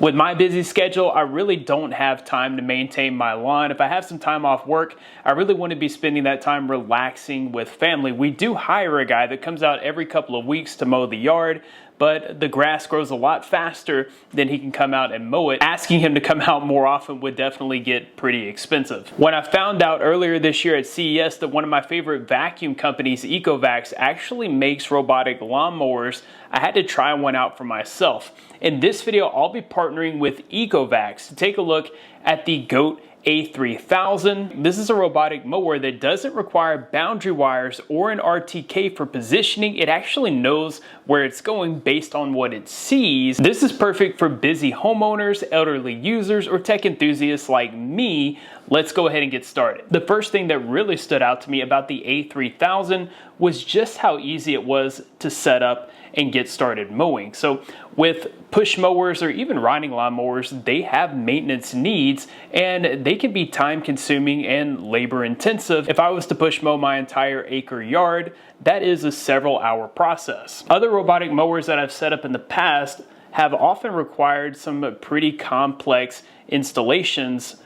With my busy schedule, I really don't have time to maintain my lawn. If I have some time off work, I really want to be spending that time relaxing with family. We do hire a guy that comes out every couple of weeks to mow the yard, but the grass grows a lot faster than he can come out and mow it. Asking him to come out more often would definitely get pretty expensive. When I found out earlier this year at CES that one of my favorite vacuum companies, ECOVACS, actually makes robotic lawnmowers, I had to try one out for myself. In this video, I'll be partnering with ECOVACS to take a look at the GOAT A3000. This is a robotic mower that doesn't require boundary wires or an RTK for positioning. It actually knows where it's going based on what it sees. This is perfect for busy homeowners, elderly users, or tech enthusiasts like me. Let's go ahead and get started. The first thing that really stood out to me about the A3000 was just how easy it was to set up and get started mowing. So with push mowers or even riding lawn mowers, they have maintenance needs and they can be time consuming and labor intensive. If I was to push mow my entire acre yard, that is a several hour process. Other robotic mowers that I've set up in the past have often required some pretty complex installations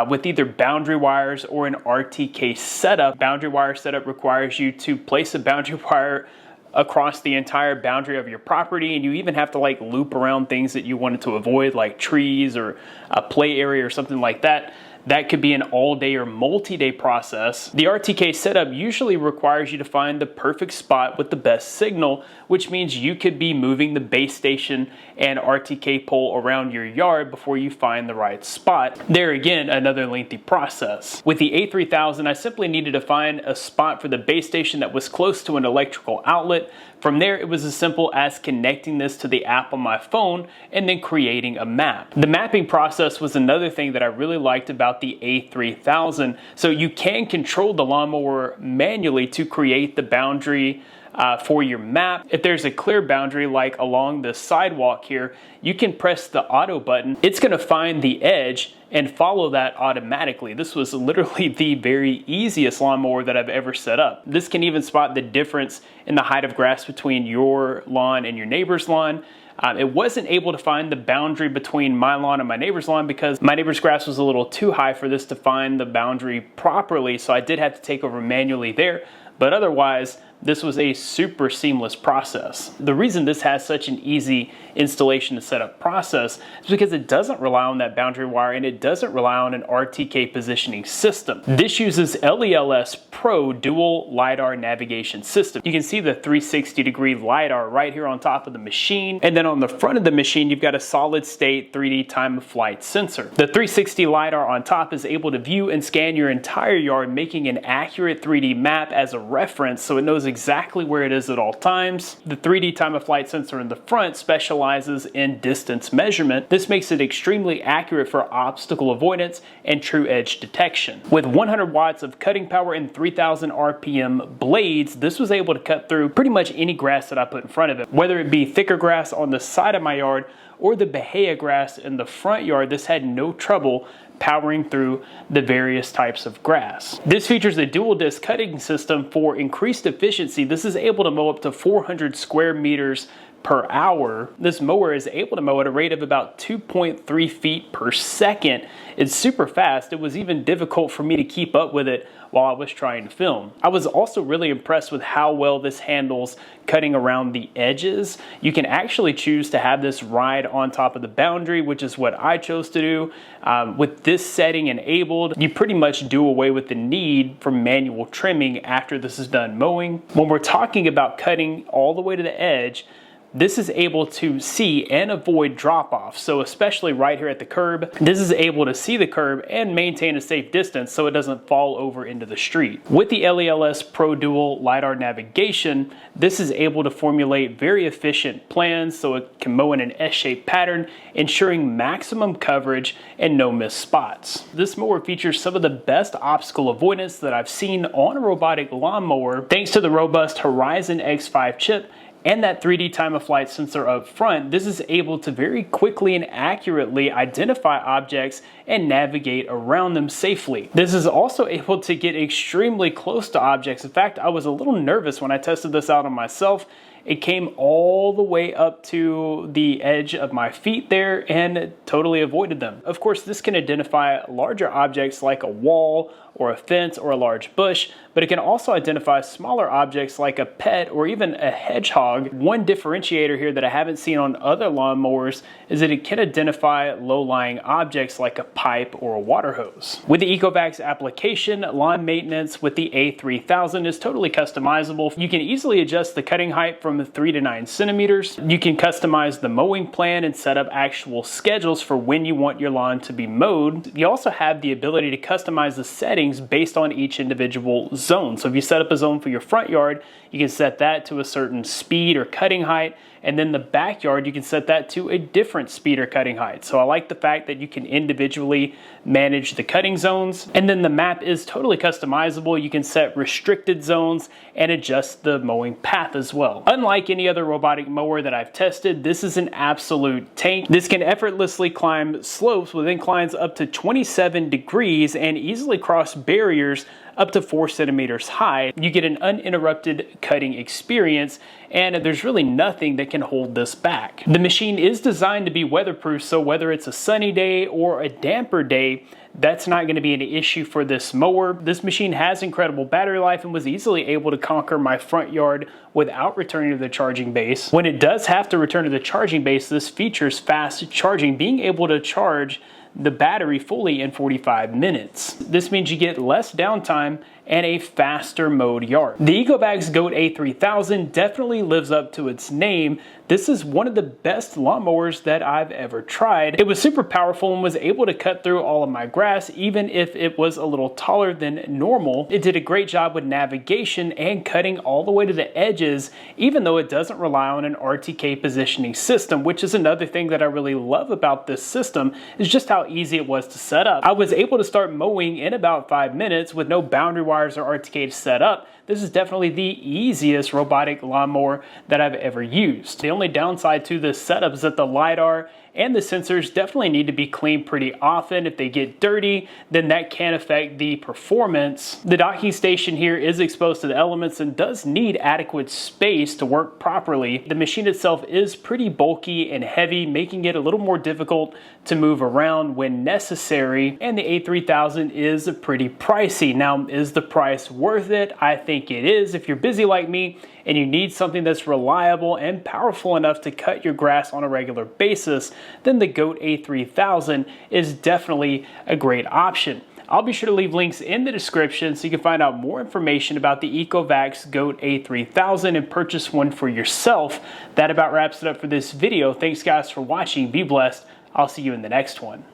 with either boundary wires or an RTK setup. Boundary wire setup requires you to place a boundary wire across the entire boundary of your property, and you even have to like loop around things that you wanted to avoid, like trees or a play area or something like that. That could be an all-day or multi-day process. The RTK setup usually requires you to find the perfect spot with the best signal, which means you could be moving the base station and RTK pole around your yard before you find the right spot. There again, another lengthy process. With the A3000, I simply needed to find a spot for the base station that was close to an electrical outlet. From there, it was as simple as connecting this to the app on my phone and then creating a map. The mapping process was another thing that I really liked about the A3000. So you can control the lawnmower manually to create the boundary for your map. If there's a clear boundary like along the sidewalk here, you can press the auto button. It's going to find the edge and follow that automatically. This was literally the very easiest lawnmower that I've ever set up. This can even spot the difference in the height of grass between your lawn and your neighbor's lawn. It wasn't able to find the boundary between my lawn and my neighbor's lawn because my neighbor's grass was a little too high for this to find the boundary properly, so I did have to take over manually there. But otherwise, this was a super seamless process. The reason this has such an easy installation and setup process is because it doesn't rely on that boundary wire and it doesn't rely on an RTK positioning system. This uses LELS Pro dual LiDAR navigation system. You can see the 360-degree LiDAR right here on top of the machine. And then on the front of the machine, you've got a solid state 3D time of flight sensor. The 360 LiDAR on top is able to view and scan your entire yard, making an accurate 3D map as a reference, so it knows exactly where it is at all times. The 3D time of flight sensor in the front specializes in distance measurement. This makes it extremely accurate for obstacle avoidance and true edge detection. With 100 watts of cutting power and 3000 RPM blades, this was able to cut through pretty much any grass that I put in front of it. Whether it be thicker grass on the side of my yard or the bahia grass in the front yard, this had no trouble powering through the various types of grass. This features a dual disc cutting system for increased efficiency. This is able to mow up to 400 square meters per hour. This mower is able to mow at a rate of about 2.3 feet per second. It's super fast. It was even difficult for me to keep up with it while I was trying to film. I was also really impressed with how well this handles cutting around the edges. You can actually choose to have this ride on top of the boundary, which is what I chose to do. With this setting enabled, you pretty much do away with the need for manual trimming after this is done mowing. When we're talking about cutting all the way to the edge, this is able to see and avoid drop-off. So especially right here at the curb, this is able to see the curb and maintain a safe distance so it doesn't fall over into the street. With the LELS Pro Dual LiDAR navigation, this is able to formulate very efficient plans so it can mow in an S-shaped pattern, ensuring maximum coverage and no missed spots. This mower features some of the best obstacle avoidance that I've seen on a robotic lawnmower thanks to the robust Horizon X5 chip and that 3D time of flight sensor up front. This is able to very quickly and accurately identify objects and navigate around them safely. This is also able to get extremely close to objects. In fact, I was a little nervous when I tested this out on myself, it came all the way up to the edge of my feet there and totally avoided them. Of course, this can identify larger objects like a wall or a fence or a large bush, but it can also identify smaller objects like a pet or even a hedgehog. One differentiator here that I haven't seen on other lawnmowers is that it can identify low-lying objects like a pipe or a water hose. With the ECOVACS application, lawn maintenance with the A3000 is totally customizable. You can easily adjust the cutting height from 3 to 9 centimeters. You can customize the mowing plan and set up actual schedules for when you want your lawn to be mowed. You also have the ability to customize the settings based on each individual zone. So if you set up a zone for your front yard, you can set that to a certain speed or cutting height, and then the backyard, you can set that to a different speed or cutting height. So I like the fact that you can individually manage the cutting zones. And then the map is totally customizable. You can set restricted zones and adjust the mowing path as well. Unlike any other robotic mower that I've tested, this is an absolute tank. This can effortlessly climb slopes with inclines up to 27 degrees and easily cross barriers up to 4 centimeters high. You get an uninterrupted cutting experience, and there's really nothing that can hold this back. The machine is designed to be weatherproof, so whether it's a sunny day or a damper day, that's not going to be an issue for this mower. This machine has incredible battery life and was easily able to conquer my front yard without returning to the charging base. When it does have to return to the charging base, this features fast charging, being able to charge the battery fully in 45 minutes. This means you get less downtime and a faster mowed yard. The ECOVACS GOAT A3000 definitely lives up to its name. This is one of the best lawnmowers that I've ever tried. It was super powerful and was able to cut through all of my grass even if it was a little taller than normal. It did a great job with navigation and cutting all the way to the edges, even though it doesn't rely on an RTK positioning system, which is another thing that I really love about this system, is just how easy it was to set up. I was able to start mowing in about 5 minutes with no boundary wires or RTK to set up. This is definitely the easiest robotic lawnmower that I've ever used. The only downside to this setup is that the LiDAR and the sensors definitely need to be cleaned pretty often. If they get dirty, then that can affect the performance. The docking station here is exposed to the elements and does need adequate space to work properly. The machine itself is pretty bulky and heavy, making it a little more difficult to move around when necessary. And the A3000 is pretty pricey. Now, is the price worth it? I think it is. If you're busy like me and you need something that's reliable and powerful enough to cut your grass on a regular basis, then the GOAT A3000 is definitely a great option. I'll be sure to leave links in the description so you can find out more information about the ECOVACS GOAT A3000 and purchase one for yourself. That about wraps it up for this video. Thanks guys for watching. Be blessed. I'll see you in the next one.